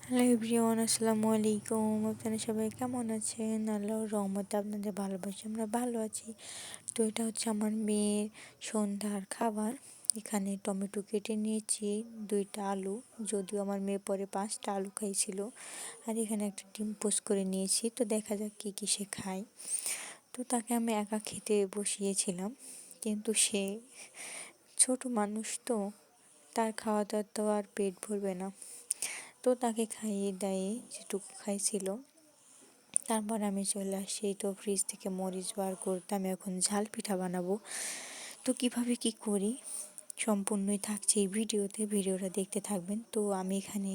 Hello everyone, আসসালামু আলাইকুম। আপনারা সবাই কেমন আছেন? আল্লাহর রহমতে আপনাদের ভালোবাসি, আমরা ভালো আছি। তো এটা হচ্ছে আমার মেয়ের সন্ধ্যার খাবার। এখানে টমেটো কেটে নিয়েছি, 2টা আলু, যদিও আমার মেয়ে পরে 5টা আলু খাইছিল। আর এখানে একটা ডিম পোস্ট করে নিয়েছি, তো দেখা যাক কী কী সে খায়। তো তাকে আমি একা খেতে বসিয়েছিলাম, কিন্তু সে ছোট মানুষ, তো তার খাওয়া দাওয়া তো আর পেট ভরবে না। তো তাকে খাইয়ে দাইয়ে যেটুকু খাইছিল, তারপর আমি চলে আসি। তো ফ্রিজ থেকে মরিচ বার করতে আমি এখন ঝাল পিঠা বানাবো। তো কিভাবে কি করি সম্পূর্ণই থাকছে এই ভিডিওটা দেখতে থাকবেন। তো আমি এখানে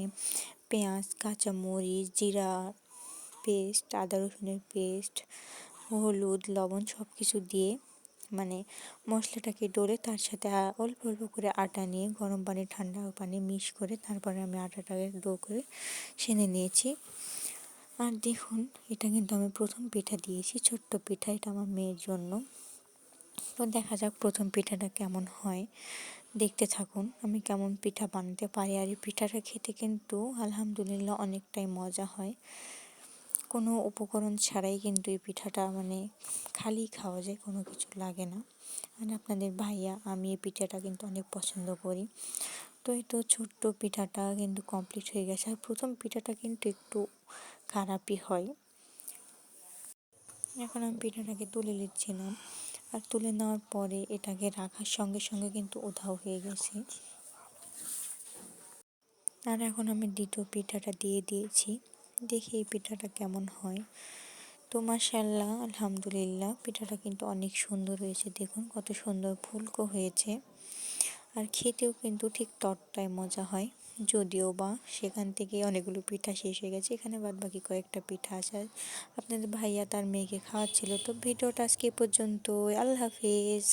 পেঁয়াজ, কাঁচা মরিচ, জিরা পেস্ট, আদা রসুনের পেস্ট, হলুদ, লবণ সব কিছু দিয়ে মশলাটাকে ডলে তার সাথে অল্প অল্প করে আটা নিয়ে গরম পানি ঠান্ডা পানি মিক্স করে তারপরে আমি আটাটাকে ডো করে সেনে নিয়েছি। আর দেখুন, এটা কিন্তু আমি প্রথম পিঠা দিয়েছি, ছোট্ট পিঠা, এটা আমার মেয়ের জন্য। তো দেখা যাক প্রথম পিঠাটা কেমন হয়, দেখতে থাকুন আমি কেমন পিঠা বানাতে পারি। আর এই পিঠাটা খেতে কিন্তু আলহামদুলিল্লাহ অনেকটাই মজা হয়, কোনো উপকরণ ছাড়াই কিন্তু এই পিঠাটা খালি খাওয়া যায়, কোনো কিছু লাগে না। আর আপনাদের ভাইয়া আমি এই পিঠাটা কিন্তু অনেক পছন্দ করি। তো এই তো ছোট্ট পিঠাটা কিন্তু কমপ্লিট হয়ে গেছে। আর প্রথম পিঠাটা কিন্তু একটু খারাপই হয়। এখন আমি পিঠাটাকে তুলে নিচ্ছিলাম, আর তুলে নেওয়ার পরে এটাকে রাখার সঙ্গে সঙ্গে কিন্তু উধাও হয়ে গেছে। আর এখন আমি দ্বিতীয় পিঠাটা দিয়ে দিয়েছি, দেখি এই পিঠাটা কেমন হয়। তো মাশাআল্লাহ, আলহামদুলিল্লাহ, পিঠাটা কিন্তু অনেক সুন্দর হয়েছে। দেখুন কত সুন্দর ফুলকো হয়েছে। আর খেতেও কিন্তু ঠিক তরটাই মজা হয়, যদিও বা সেখান থেকে অনেকগুলো পিঠা শেষ হয়ে গেছে, এখানে বাদ বাকি কয়েকটা পিঠা আছে। আপনাদের ভাইয়া তার মেয়েকে খাওয়াচ্ছিল। তো ভিডিওটা আজকে পর্যন্ত, আল্লাহ হাফিজ।